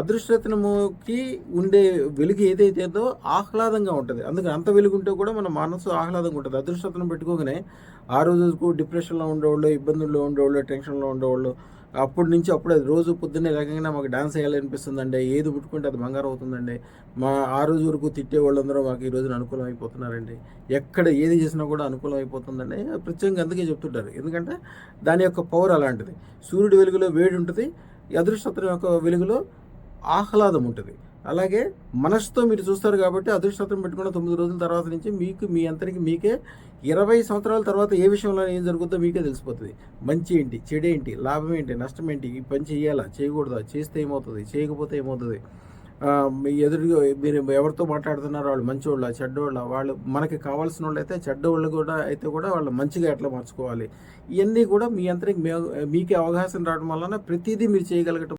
అదృష్టరత్నముకి ఉండే వెలుగు ఏదైతేదో ఆహ్లాదంగా ఉంటుంది. అందుకని అంత వెలుగుంటే కూడా మన మనసు ఆహ్లాదంగా ఉంటుంది. అదృష్టరత్నం పెట్టుకోగానే ఆ రోజుకు డిప్రెషన్‌లో ఉండేవాళ్ళు, ఇబ్బందుల్లో ఉండేవాళ్ళు, టెన్షన్‌లో ఉండేవాళ్ళు. అప్పటి నుంచి అప్పుడే రోజు పొద్దున్నే లేగంగానే మాకు డాన్స్ ఎయ్యాలనిపిస్తుందండి. ఏది ముట్టుకుంటే అది బంగారం అవుతుందండి. ఆ రోజు వరకు తిట్టేవాళ్ళందరూ మాకు ఈ రోజున అనుకూలం అయిపోతున్నారండి. ఎక్కడ ఏది చేసినా కూడా అనుకూలం అయిపోతుందండి. ప్రత్యేకంగా అందుకే చెప్తుంటారు. ఎందుకంటే దాని యొక్క పవర్ అలాంటిది. సూర్యుడి వెలుగులో వేడి ఉంటది. ఈ అదృష్టరత్నం యొక్క వెలుగులో ఆహ్లాదం ఉంటుంది. అలాగే మనసుతో మీరు చూస్తారు కాబట్టి అదృష్టరత్నం పెట్టుకున్న 9 రోజుల తర్వాత నుంచి మీకు మీ అంతరికి మీకే 20 సంవత్సరాల తర్వాత ఏ విషయంలో ఏం జరుగుద్దో మీకే తెలిసిపోతుంది. మంచి ఏంటి, చెడేంటి, లాభం ఏంటి, నష్టం ఏంటి, ఈ పని చేయాలా, చేయకూడదా, చేస్తే ఏమవుతుంది, చేయకపోతే ఏమవుతుంది, మీ ఎదురుగా మీరు ఎవరితో మాట్లాడుతున్నారో వాళ్ళు మంచోళ్ళ, చెడ్డోళ్ళ, వాళ్ళు మనకి కావాల్సిన వాళ్ళు అయితే చెడ్డోళ్ళు కూడా అయితే కూడా వాళ్ళు మంచిగా ఎట్లా మార్చుకోవాలి, ఇవన్నీ కూడా మీ అంతరికి మీకే అవకాశం రావడం వలన ప్రతిదీ మీరు చేయగలగటం